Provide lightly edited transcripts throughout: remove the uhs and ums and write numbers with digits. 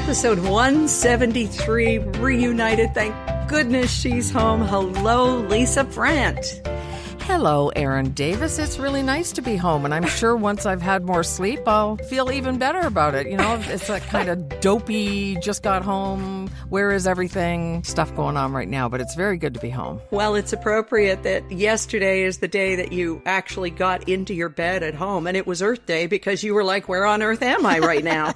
Episode 173, reunited. Thank goodness she's home. Hello, Lisa Brandt. Hello, Erin Davis. It's really nice to be home, and I'm sure once I've had more sleep, I'll feel even better about it. You know, it's that kind of dopey, just got home, where is everything stuff going on right now, but it's very good to be home. Well, it's appropriate that yesterday is the day that you actually got into your bed at home, and it was Earth Day because you were like, where on earth am I right now?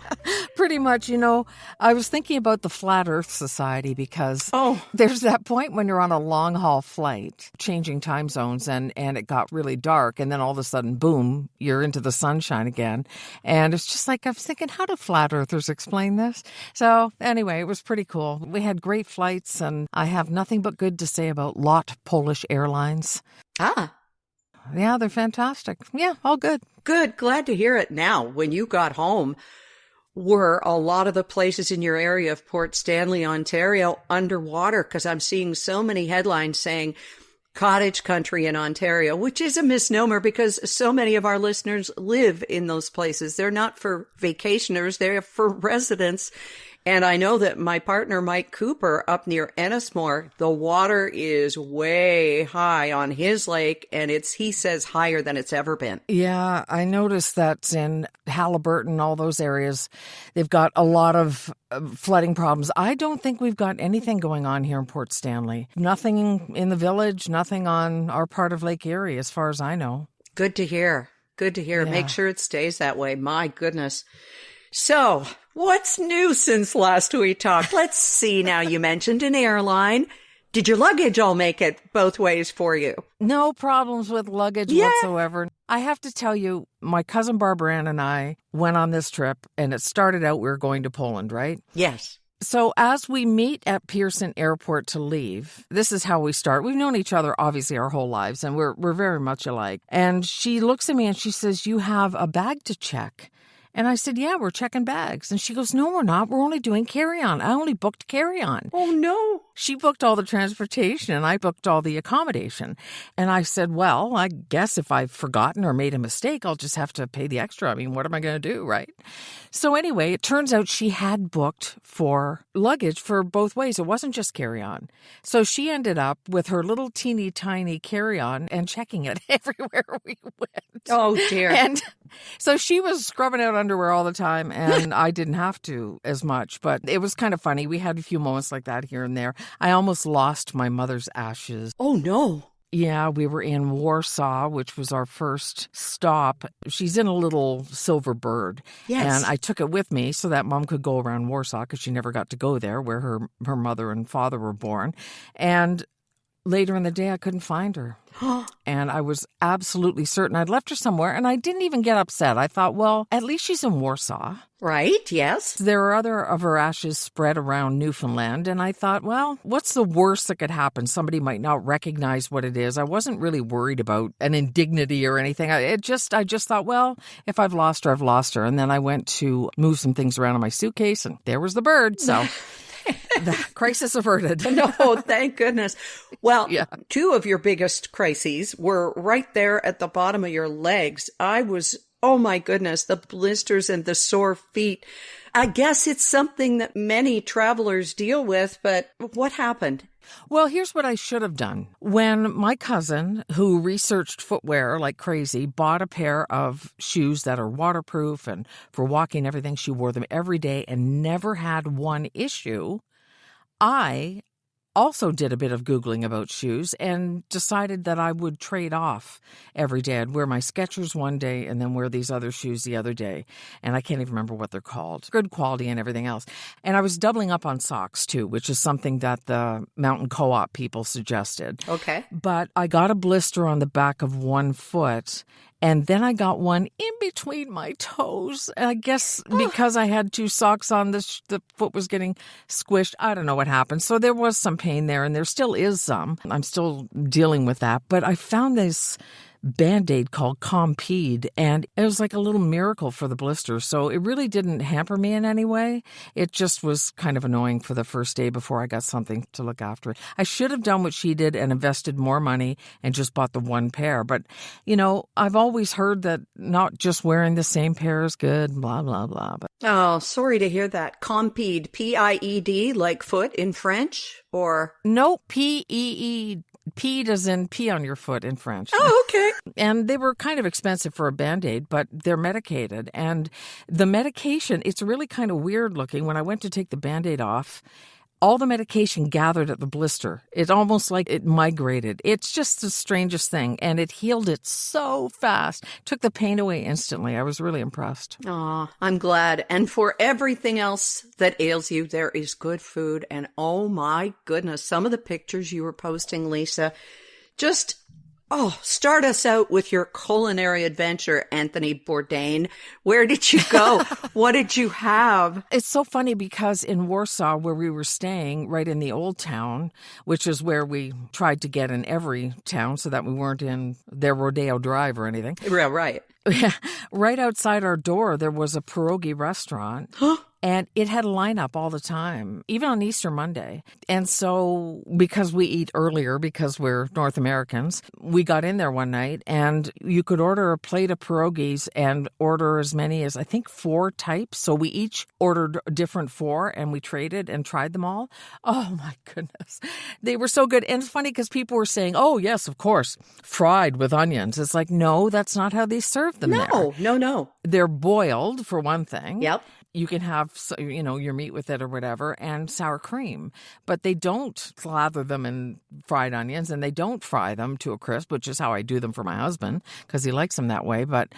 Pretty much, you know, I was thinking about the Flat Earth Society because there's that point when you're on a long-haul flight, changing time zones, and it got really dark, and then all of a sudden, boom, you're into the sunshine again. And it's just like, I was thinking, how do flat earthers explain this? So anyway, it was pretty cool. We had great flights, and I have nothing but good to say about LOT Polish Airlines. Ah. Yeah, they're fantastic. Yeah, all good. Good. Glad to hear it. Now, when you got home, were a lot of the places in your area of Port Stanley, Ontario, underwater? Because I'm seeing so many headlines saying cottage country in Ontario, which is a misnomer because so many of our listeners live in those places. They're not for vacationers, they're for residents. And I know that my partner, Mike Cooper, up near Ennismore, the water is way high on his lake, and it's, he says, higher than it's ever been. Yeah, I noticed that in Halliburton, all those areas, they've got a lot of flooding problems. I don't think we've got anything going on here in Port Stanley. Nothing in the village, nothing on our part of Lake Erie, as far as I know. Good to hear. Good to hear. Yeah. Make sure it stays that way. My goodness. So, what's new since last we talked? Let's see now. You mentioned an airline. Did your luggage all make it both ways for you? No problems with luggage whatsoever. I have to tell you, my cousin Barbara Ann and I went on this trip, and it started out we were going to Poland, right? Yes. So as we meet at Pearson Airport to leave, this is how we start. We've known each other, obviously, our whole lives, and we're very much alike. And she looks at me and she says, "You have a bag to check." And I said, "Yeah, we're checking bags." And she goes, "No, we're not. We're only doing carry-on. I only booked carry-on." Oh, no. She booked all the transportation and I booked all the accommodation. And I said, well, I guess if I've forgotten or made a mistake, I'll just have to pay the extra. I mean, what am I going to do, right? So anyway, it turns out she had booked for luggage for both ways. It wasn't just carry-on. So she ended up with her little teeny tiny carry-on and checking it everywhere we went. Oh, dear. And so she was scrubbing out underwear all the time, and I didn't have to as much. But it was kind of funny. We had a few moments like that here and there. I almost lost my mother's ashes. Oh, no. Yeah, we were in Warsaw, which was our first stop. She's in a little silver bird. Yes. And I took it with me so that Mom could go around Warsaw because she never got to go there where her mother and father were born. And later in the day, I couldn't find her. And I was absolutely certain I'd left her somewhere, and I didn't even get upset. I thought, well, at least she's in Warsaw. Right, yes. There are other of her ashes spread around Newfoundland, and I thought, well, what's the worst that could happen? Somebody might not recognize what it is. I wasn't really worried about an indignity or anything. I just thought, well, if I've lost her, I've lost her. And then I went to move some things around in my suitcase, and there was the bird, so the crisis averted. No, thank goodness. Well, Two of your biggest crises were right there at the bottom of your legs. Oh my goodness, the blisters and the sore feet. I guess it's something that many travelers deal with, but what happened? Well, here's what I should have done. When my cousin, who researched footwear like crazy, bought a pair of shoes that are waterproof and for walking and everything, she wore them every day and never had one issue. I also did a bit of Googling about shoes and decided that I would trade off every day. I'd wear my Skechers one day and then wear these other shoes the other day. And I can't even remember what they're called. Good quality and everything else. And I was doubling up on socks too, which is something that the Mountain Co-op people suggested. Okay. But I got a blister on the back of one foot. And then I got one in between my toes. And I guess because I had two socks on, the foot was getting squished. I don't know what happened. So there was some pain there, and there still is some. I'm still dealing with that. But I found this Band-Aid called Compeed, and it was like a little miracle for the blisters. So it really didn't hamper me in any way. It just was kind of annoying for the first day before I got something to look after it. I should have done what she did and invested more money and just bought the one pair. But, you know, I've always heard that not just wearing the same pair is good, blah, blah, blah. But Oh, sorry to hear that. Compied, P-I-E-D, like foot in French, or? No, P-E-E. Peed as in pee on your foot in French. Oh, okay. And they were kind of expensive for a Band-Aid, but they're medicated. And the medication, it's really kind of weird looking. When I went to take the Band-Aid off, all the medication gathered at the blister. It's almost like it migrated. It's just the strangest thing. And it healed it so fast. Took the pain away instantly. I was really impressed. Aw, I'm glad. And for everything else that ails you, there is good food. And oh my goodness, some of the pictures you were posting, Lisa, just, start us out with your culinary adventure, Anthony Bourdain. Where did you go? What did you have? It's so funny because in Warsaw, where we were staying, right in the old town, which is where we tried to get in every town so that we weren't in their Rodeo Drive or anything. Yeah, right. Right outside our door, there was a pierogi restaurant. And it had a lineup all the time, even on Easter Monday. And so because we eat earlier, because we're North Americans, we got in there one night and you could order a plate of pierogies and order as many as, I think, 4 types. So we each ordered a different 4 and we traded and tried them all. Oh, my goodness. They were so good. And it's funny because people were saying, oh, yes, of course, fried with onions. It's like, no, that's not how they serve them there. No. They're boiled, for one thing. Yep. You can have, your meat with it or whatever, and sour cream. But they don't slather them in fried onions, and they don't fry them to a crisp, which is how I do them for my husband, because he likes them that way. But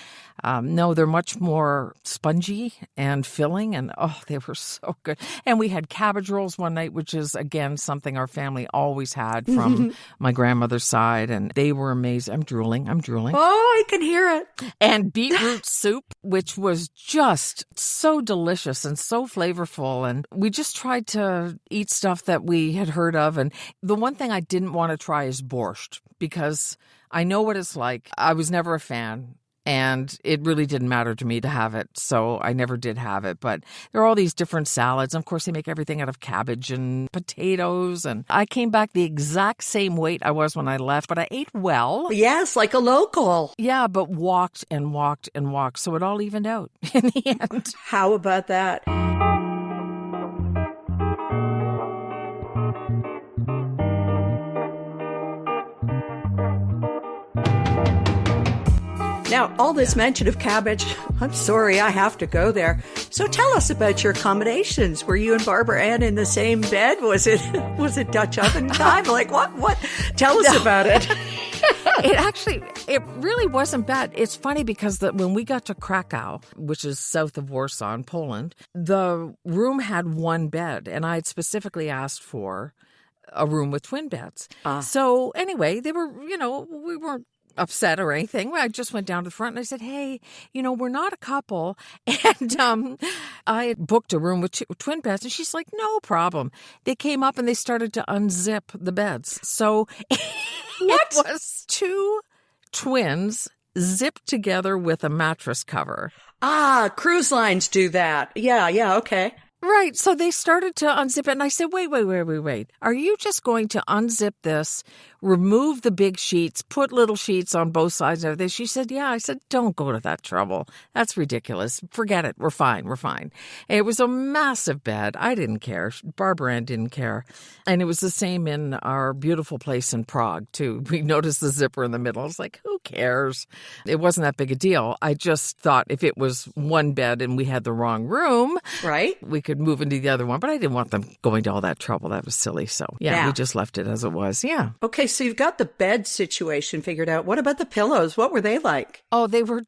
no, they're much more spongy and filling, and they were so good. And we had cabbage rolls one night, which is, again, something our family always had from my grandmother's side, and they were amazing. I'm drooling. Oh, I can hear it. And beetroot soup, which was just so delicious and so flavorful. And we just tried to eat stuff that we had heard of. And the one thing I didn't want to try is borscht, because I know what it's like. I was never a fan. And it really didn't matter to me to have it, so I never did have it. But there are all these different salads. Of course, they make everything out of cabbage and potatoes. And I came back the exact same weight I was when I left, but I ate well. Yes, like a local. Yeah, but walked and walked and walked, so it all evened out in the end. How about that? Now, all this mention of cabbage, I'm sorry, I have to go there. So tell us about your accommodations. Were you and Barbara Ann in the same bed? Was it Dutch oven time? Like what? Tell us about it. It really wasn't bad. It's funny because when we got to Krakow, which is south of Warsaw in Poland, the room had one bed, and I had specifically asked for a room with twin beds. So anyway, they were, we weren't upset or anything. I just went down to the front and I said, hey, we're not a couple. And I had booked a room with twin beds. And she's like, no problem. They came up and they started to unzip the beds. So it was 2 twins zipped together with a mattress cover. Cruise lines do that. Yeah, okay. Right. So they started to unzip it. And I said, wait. Are you just going to unzip this, remove the big sheets, put little sheets on both sides and everything? She said, yeah. I said, don't go to that trouble. That's ridiculous. Forget it. We're fine. It was a massive bed. I didn't care. Barbara Ann didn't care. And it was the same in our beautiful place in Prague, too. We noticed the zipper in the middle. I was like, who cares? It wasn't that big a deal. I just thought if it was one bed and we had the wrong room, right, we could move into the other one, but I didn't want them going to all that trouble. That was silly. So yeah, we just left it as it was. Yeah. Okay. So you've got the bed situation figured out. What about the pillows? What were they like? Oh, they were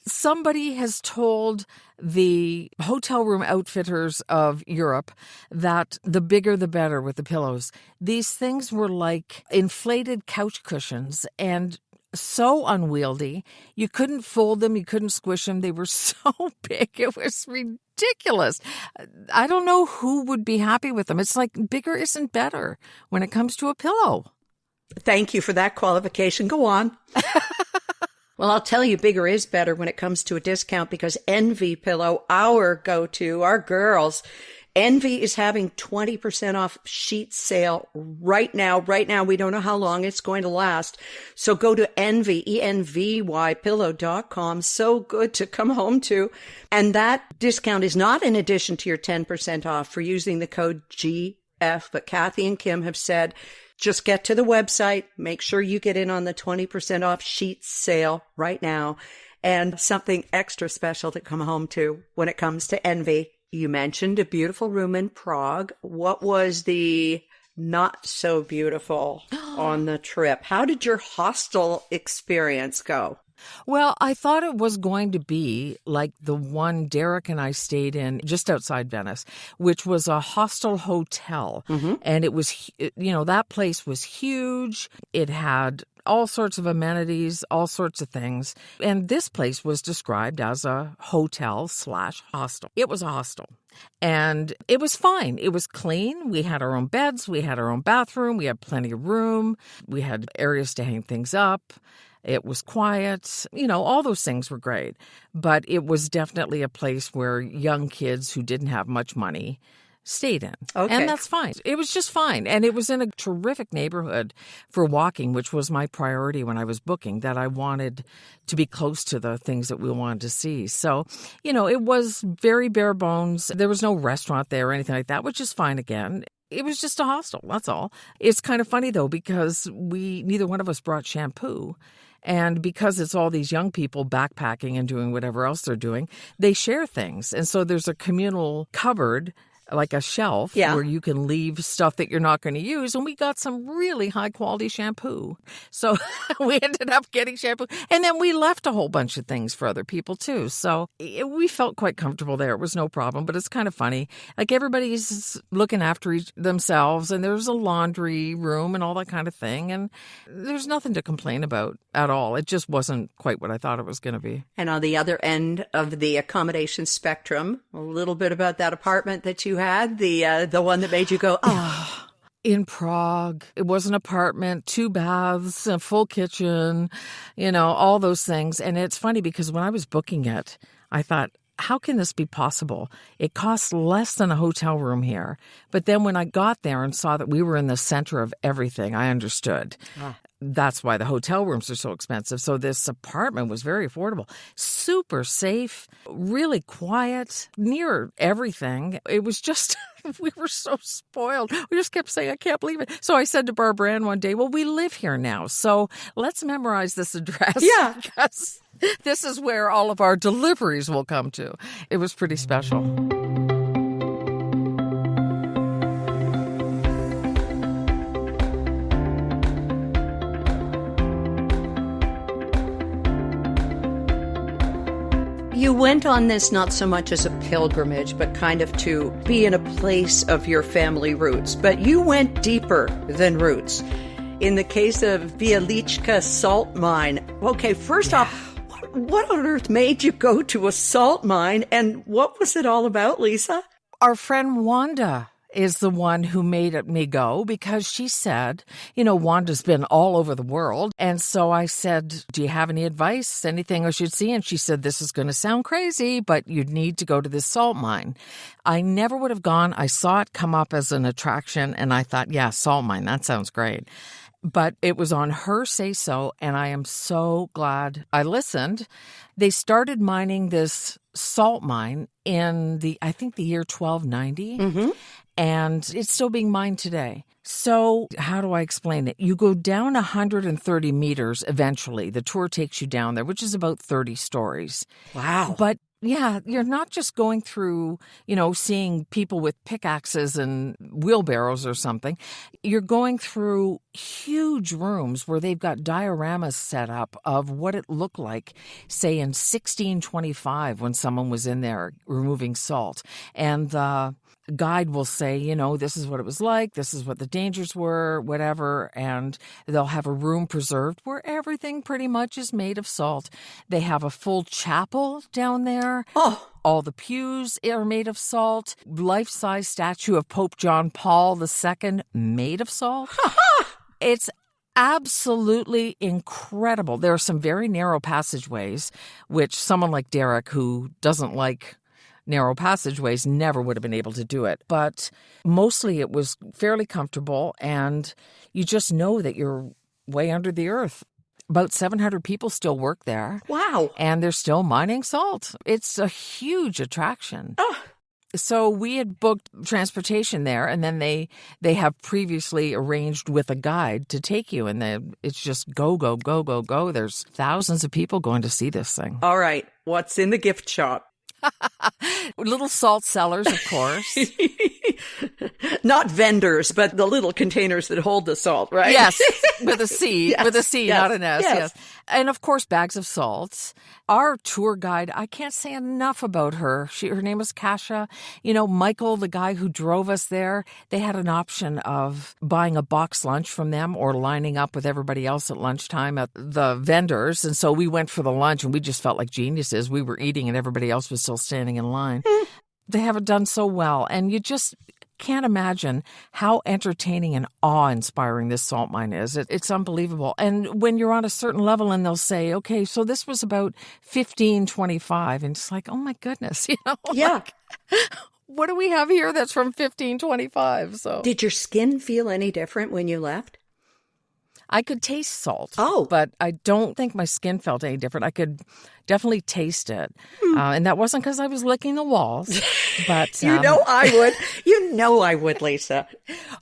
somebody has told the hotel room outfitters of Europe that the bigger the better with the pillows. These things were like inflated couch cushions and so unwieldy. You couldn't fold them. You couldn't squish them. They were so big. It was ridiculous. I don't know who would be happy with them. It's like bigger isn't better when it comes to a pillow. Thank you for that qualification. Go on. Well, I'll tell you, bigger is better when it comes to a discount, because Envy Pillow, our go-to, our girls, Envy is having 20% off sheet sale right now. Right now, we don't know how long it's going to last. So go to envypillow.com. So good to come home to. And that discount is not in addition to your 10% off for using the code GF. But Kathy and Kim have said, just get to the website. Make sure you get in on the 20% off sheet sale right now. And something extra special to come home to when it comes to Envy. You mentioned a beautiful room in Prague. What was the not so beautiful on the trip? How did your hostel experience go? Well, I thought it was going to be like the one Derek and I stayed in just outside Venice, which was a hostel hotel. Mm-hmm. And it was, that place was huge. It had all sorts of amenities, all sorts of things. And this place was described as a hotel/hostel. It was a hostel. And it was fine. It was clean. We had our own beds. We had our own bathroom. We had plenty of room. We had areas to hang things up. It was quiet. All those things were great. But it was definitely a place where young kids who didn't have much money stayed in. Okay. And that's fine. It was just fine. And it was in a terrific neighborhood for walking, which was my priority when I was booking, that I wanted to be close to the things that we wanted to see. So, it was very bare bones. There was no restaurant there or anything like that, which is fine again. It was just a hostel. That's all. It's kind of funny, though, because neither one of us brought shampoo. And because it's all these young people backpacking and doing whatever else they're doing, they share things. And so there's a communal cupboard, like a shelf, where you can leave stuff that you're not going to use. And we got some really high quality shampoo. So we ended up getting shampoo. And then we left a whole bunch of things for other people too. So we felt quite comfortable there. It was no problem. But it's kind of funny. Like everybody's looking after themselves. And there's a laundry room and all that kind of thing. And there's nothing to complain about at all. It just wasn't quite what I thought it was going to be. And on the other end of the accommodation spectrum, a little bit about that apartment that you had, the one that made you go, oh. In Prague, it was an apartment, 2 baths, a full kitchen, all those things. And it's funny because when I was booking it, I thought, how can this be possible? It costs less than a hotel room here. But then when I got there and saw that we were in the center of everything, I understood. That's why the hotel rooms are so expensive. So this apartment was very affordable, super safe, really quiet, near everything. It was just, we were so spoiled. We just kept saying, I can't believe it. So I said to Barbara Ann one day, well, we live here now, so let's memorize this address. Yeah. Because this is where all of our deliveries will come to. It was pretty special. You went on this not so much as a pilgrimage, but kind of to be in a place of your family roots. But you went deeper than roots. In the case of Vielichka salt mine. Okay, first off, what on earth made you go to a salt mine? And what was it all about, Lisa? Our friend Wanda is the one who made me go, because she said, Wanda's been all over the world. And so I said, do you have any advice, anything I should see? And she said, this is going to sound crazy, but you'd need to go to this salt mine. I never would have gone. I saw it come up as an attraction and I thought, yeah, salt mine, that sounds great. But it was on her say-so, and I am so glad I listened. They started mining this salt mine in the year 1290. Mm-hmm. And it's still being mined today. So how do I explain it? You go down 130 meters eventually. The tour takes you down there, which is about 30 stories. Wow. But yeah, you're not just going through, seeing people with pickaxes and wheelbarrows or something. You're going through huge rooms where they've got dioramas set up of what it looked like, say, in 1625 when someone was in there removing salt. And the guide will say, this is what it was like, this is what the dangers were, whatever, and they'll have a room preserved where everything pretty much is made of salt. They have a full chapel down there. Oh. All the pews are made of salt. Life-size statue of Pope John Paul II made of salt. It's absolutely incredible. There are some very narrow passageways, which someone like Derek, who doesn't like narrow passageways never would have been able to do it. But mostly it was fairly comfortable, and you just know that you're way under the earth. About 700 people still work there. Wow. And they're still mining salt. It's a huge attraction. Oh. So we had booked transportation there, and then they have previously arranged with a guide to take you, and then it's just go, go, go, go, go. There's thousands of people going to see this thing. All right. What's in the gift shop? Little salt cellars, of course. Not vendors, but the little containers that hold the salt, right? Yes, with a C, Yes, with a C, yes, not an S, yes. yes. And of course, bags of salts. Our tour guide, I can't say enough about her. Her name was Kasia. You know, Michael, the guy who drove us there, they had an option of buying a box lunch from them or lining up with everybody else at lunchtime at the vendors. And so we went for the lunch, and we just felt like geniuses. We were eating and everybody else was still standing in line. They have it done so well. And you just can't imagine how entertaining and awe-inspiring this salt mine is. It's unbelievable. And when you're on a certain level and they'll say, okay, so this was about 1525, and it's like, oh my goodness, you know? Yeah. Like, what do we have here that's from 1525? So Did your skin feel any different when you left? I could taste salt. Oh. But I don't think my skin felt any different. I could definitely taste it. And that wasn't because I was licking the walls. But You know I would. You know I would, Lisa.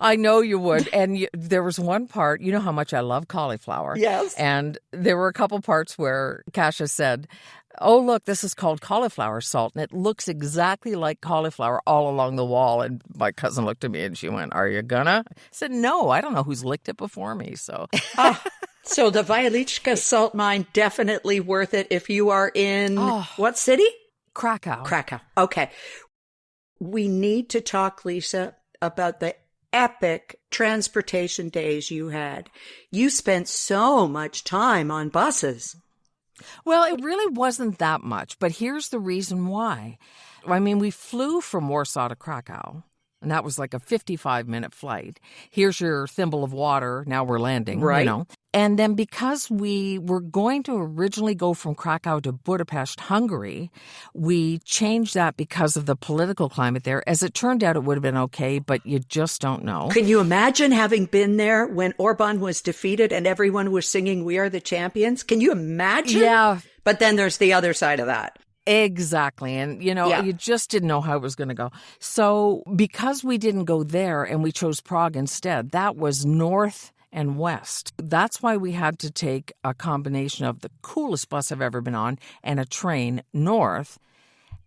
I know you would. And there was one part, you know how much I love cauliflower. Yes. And there were a couple parts where Kasia said, oh, look, this is called cauliflower salt, and it looks exactly like cauliflower all along the wall. And my cousin looked at me and she went, are you gonna? I said, no, I don't know who's licked it before me. So So the Wieliczka salt mine, definitely worth it if you are in what city? Krakow. Krakow. Okay. We need to talk, Lisa, about the epic transportation days you had. You spent so much time on buses. Well, it really wasn't that much, but here's the reason why. I mean, we flew from Warsaw to Krakow, and that was like a 55-minute flight. Here's your thimble of water. Now we're landing, Right. You know. And then because we were going to originally go from Krakow to Budapest, Hungary, we changed that because of the political climate there. As it turned out, it would have been okay, but you just don't know. Can you imagine having been there when Orban was defeated and everyone was singing We Are the Champions? Can you imagine? Yeah. But then there's the other side of that. Exactly. And, you know, Yeah. you just didn't know how it was going to go. So because we didn't go there and we chose Prague instead, that was north and west. That's why we had to take a combination of the coolest bus I've ever been on and a train north.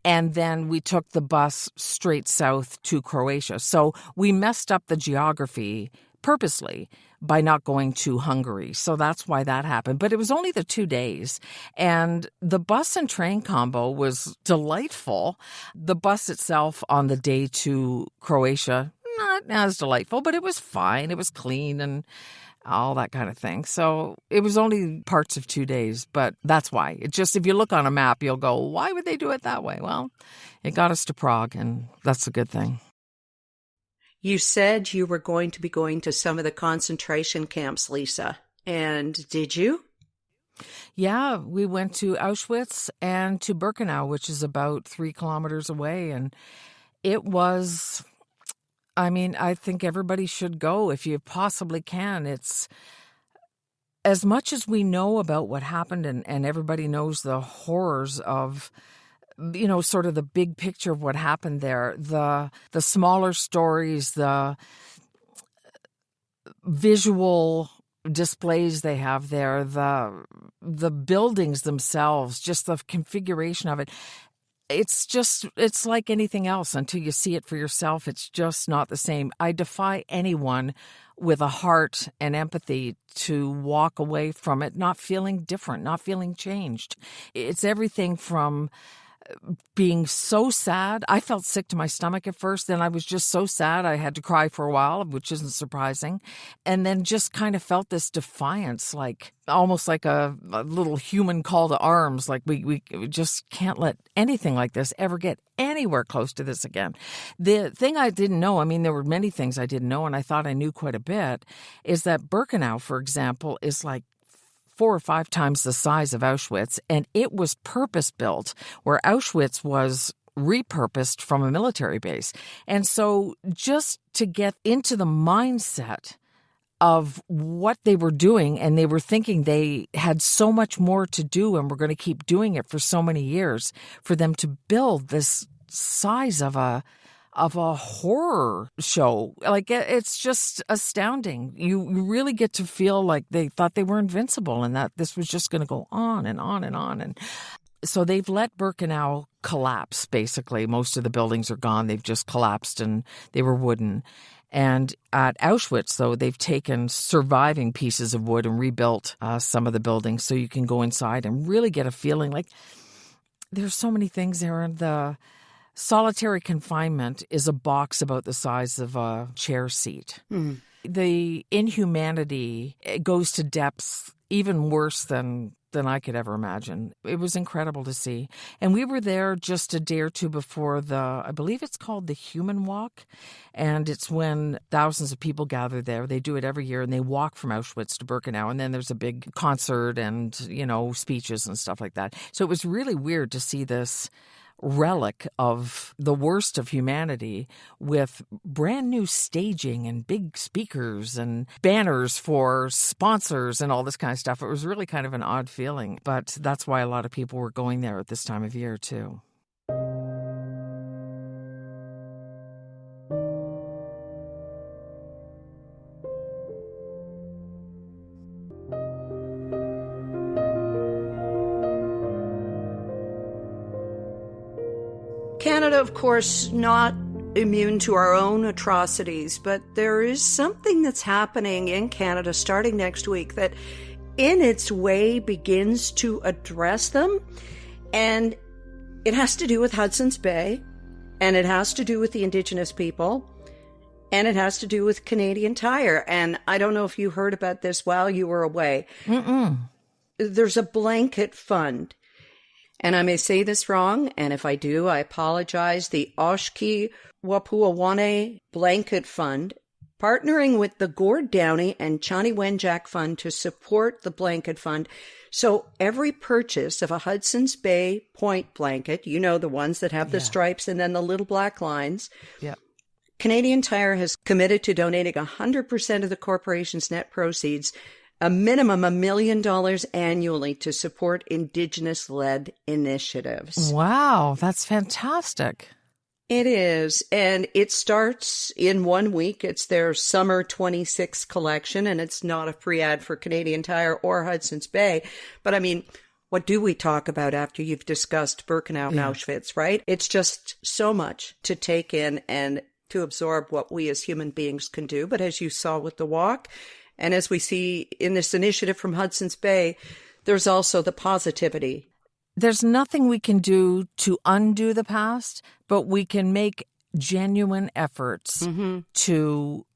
And then we took the bus straight south to Croatia. So we messed up the geography purposely by not going to Hungary. So that's why that happened. But it was only the 2 days. And the bus and train combo was delightful. The bus itself on the day to Croatia, not as delightful, but it was fine. It was clean and all that kind of thing. So it was only parts of 2 days, but that's why. It just, if you look on a map, you'll go, why would they do it that way? Well, it got us to Prague, and that's a good thing. You said you were going to be going to some of the concentration camps, Lisa. And did you? Yeah, we went to Auschwitz and to Birkenau, which is about 3 kilometers away. And it was, I mean, I think everybody should go if you possibly can. It's as much as we know about what happened, and everybody knows the horrors of, you know, sort of the big picture of what happened there, the smaller stories, the visual displays they have there, the buildings themselves, just the configuration of it. It's like anything else until you see it for yourself. It's just not the same. I defy anyone with a heart and empathy to walk away from it not feeling different, not feeling changed. It's everything from being so sad. I felt sick to my stomach at first. Then I was just so sad I had to cry for a while, which isn't surprising. And then just kind of felt this defiance, like almost like a little human call to arms. Like we just can't let anything like this ever get anywhere close to this again. The thing I didn't know, I mean, there were many things I didn't know, and I thought I knew quite a bit, is that Birkenau, for example, is like 4 or 5 times the size of Auschwitz, and it was purpose-built, where Auschwitz was repurposed from a military base. And so just to get into the mindset of what they were doing, and they were thinking they had so much more to do and were going to keep doing it for so many years, for them to build this size of a horror show. Like, it's just astounding. You really get to feel like they thought they were invincible and that this was just going to go on and on and on. And so they've let Birkenau collapse, basically. Most of the buildings are gone. They've just collapsed, and they were wooden. And at Auschwitz, though, they've taken surviving pieces of wood and rebuilt some of the buildings, so you can go inside and really get a feeling like there's so many things there. And the solitary confinement is a box about the size of a chair seat. Mm. The inhumanity, it goes to depths even worse than I could ever imagine. It was incredible to see. And we were there just a day or two before I believe it's called the Human Walk. And it's when thousands of people gather there. They do it every year, and they walk from Auschwitz to Birkenau. And then there's a big concert and, speeches and stuff like that. So it was really weird to see this relic of the worst of humanity with brand new staging and big speakers and banners for sponsors and all this kind of stuff. It was really kind of an odd feeling, but that's why a lot of people were going there at this time of year too. Canada, of course, not immune to our own atrocities, but there is something that's happening in Canada starting next week that in its way begins to address them. And it has to do with Hudson's Bay, and it has to do with the Indigenous people, and it has to do with Canadian Tire. And I don't know if you heard about this while you were away. Mm-mm. There's a blanket fund. And I may say this wrong, and if I do, I apologize. The Oshki Wapuawane Blanket Fund, partnering with the Gord Downey and Chani Wenjack Fund to support the Blanket Fund. So every purchase of a Hudson's Bay point blanket, the ones that have the stripes and then the little black lines, Canadian Tire has committed to donating 100% of the corporation's net proceeds, a minimum $1 million annually, to support Indigenous-led initiatives. Wow, that's fantastic. It is, and it starts in 1 week. It's their Summer 26 collection, and it's not a free ad for Canadian Tire or Hudson's Bay. But I mean, what do we talk about after you've discussed Birkenau and Auschwitz, right? It's just so much to take in and to absorb what we as human beings can do. But as you saw with the walk, and as we see in this initiative from Hudson's Bay, there's also the positivity. There's nothing we can do to undo the past, but we can make genuine efforts to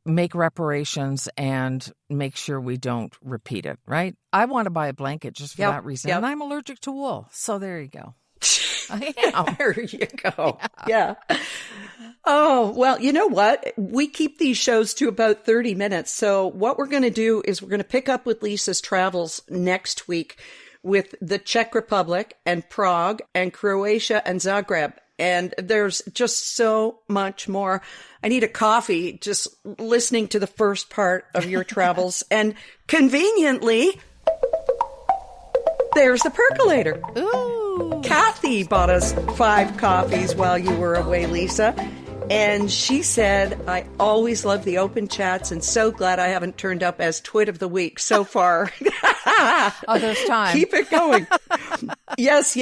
make reparations and make sure we don't repeat it, right? I want to buy a blanket just for that reason. And I'm allergic to wool. So there you go. I am. There you go. Yeah. Oh, well, you know what? We keep these shows to about 30 minutes. So what we're going to do is we're going to pick up with Lisa's travels next week with the Czech Republic and Prague and Croatia and Zagreb. And there's just so much more. I need a coffee just listening to the first part of your travels. And conveniently, there's the percolator. Ooh. Kathy bought us 5 coffees while you were away, Lisa. And she said, I always love the open chats and so glad I haven't turned up as Twit of the Week so far. Oh, there's time. Keep it going. Yes.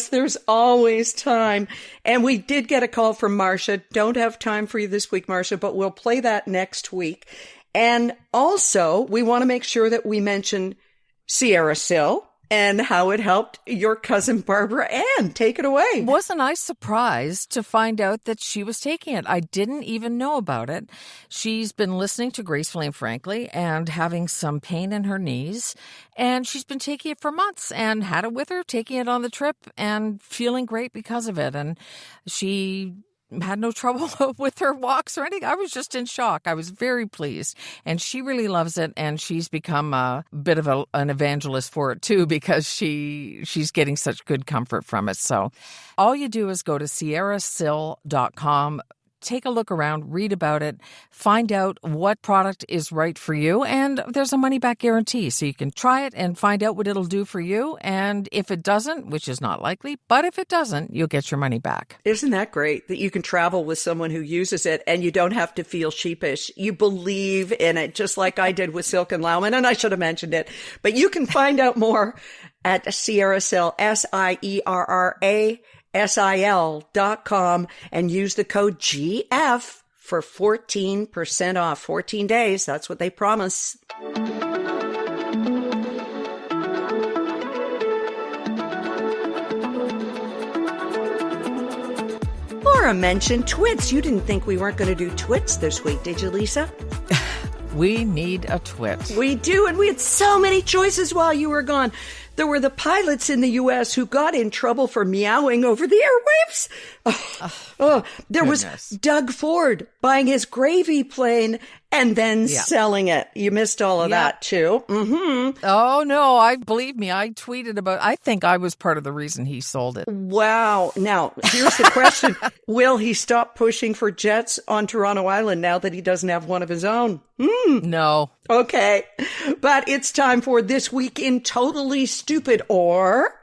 There's always time. And we did get a call from Marcia. Don't have time for you this week, Marcia, but we'll play that next week. And also, we want to make sure that we mention Sierra Sil and how it helped your cousin Barbara Ann. Take it away. Wasn't I surprised to find out that she was taking it? I didn't even know about it. She's been listening to Gracefully and Frankly and having some pain in her knees. And she's been taking it for months and had it with her, taking it on the trip and feeling great because of it. And she had no trouble with her walks or anything. I was just in shock. I was very pleased. And she really loves it. And she's become a bit of an evangelist for it, too, because she's getting such good comfort from it. So all you do is go to sierrasil.com. Take a look around, read about it, find out what product is right for you, and there's a money-back guarantee, so you can try it and find out what it'll do for you, and if it doesn't, which is not likely, but if it doesn't, you'll get your money back. Isn't that great that you can travel with someone who uses it and you don't have to feel sheepish? You believe in it, just like I did with Silk and Lauman, and I should have mentioned it, but you can find out more at SierraSil, SierraSil.com, and use the code GF for 14% off. 14 days. That's what they promise. Laura mentioned twits. You didn't think we weren't going to do twits this week, did you, Lisa? We need a twit. We do, and we had so many choices while you were gone. There were the pilots in the U.S. who got in trouble for meowing over the airwaves. There was Doug Ford buying his gravy plane and then selling it. You missed all of that, too. Mm-hmm. Oh, no. Believe me, I tweeted about I think I was part of the reason he sold it. Wow. Now, here's the question. Will he stop pushing for jets on Toronto Island now that he doesn't have one of his own? No. Okay. But it's time for This Week in Totally Stupid or...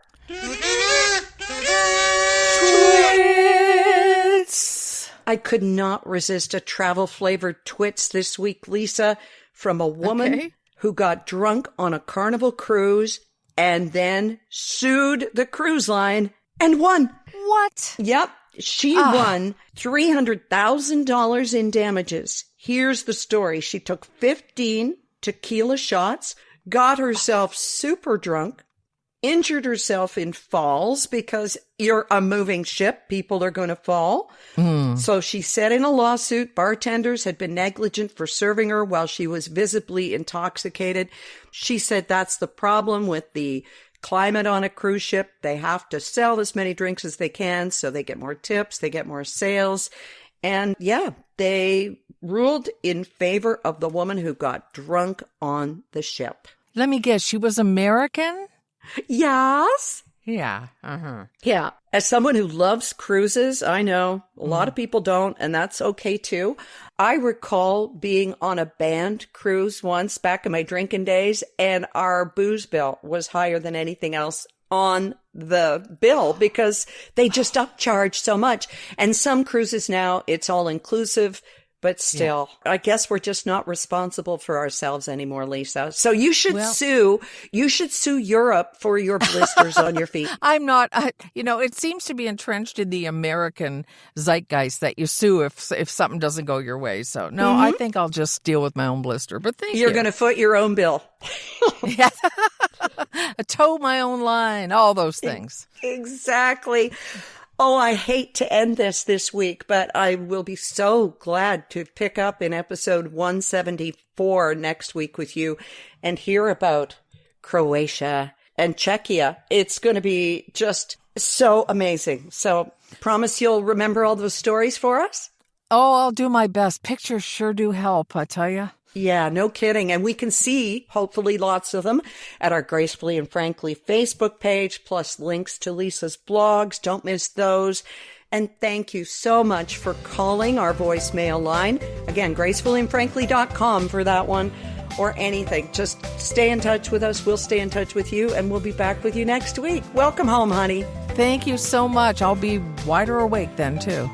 Twits. I could not resist a travel-flavored twits this week, Lisa, from a woman who got drunk on a Carnival cruise and then sued the cruise line and won. What? Yep. She won $300,000 in damages. Here's the story. She took 15 tequila shots, got herself super drunk, injured herself in falls because you're a moving ship. People are going to fall. So she said in a lawsuit, bartenders had been negligent for serving her while she was visibly intoxicated. She said that's the problem with the climate on a cruise ship. They have to sell as many drinks as they can, so they get more tips, they get more sales. And they ruled in favor of the woman who got drunk on the ship. Let me guess, she was American? Yes. Yeah. Yeah. As someone who loves cruises, I know a lot of people don't, and that's okay too. I recall being on a band cruise once back in my drinking days, and our booze bill was higher than anything else on the bill because they just upcharge so much. And some cruises now, it's all inclusive. But still, I guess we're just not responsible for ourselves anymore, Lisa. So you should sue Europe for your blisters on your feet. I'm not, it seems to be entrenched in the American zeitgeist that you sue if something doesn't go your way. So no, I think I'll just deal with my own blister. But thank you. You're going to foot your own bill. Toe my own line, all those things. Exactly. Oh, I hate to end this week, but I will be so glad to pick up in episode 174 next week with you and hear about Croatia and Czechia. It's going to be just so amazing. So promise you'll remember all those stories for us? Oh, I'll do my best. Pictures sure do help, I tell you. Yeah, no kidding. And we can see, hopefully, lots of them at our Gracefully and Frankly Facebook page, plus links to Lisa's blogs. Don't miss those. And thank you so much for calling our voicemail line. Again, gracefullyandfrankly.com for that one or anything. Just stay in touch with us. We'll stay in touch with you, and we'll be back with you next week. Welcome home, honey. Thank you so much. I'll be wider awake then, too.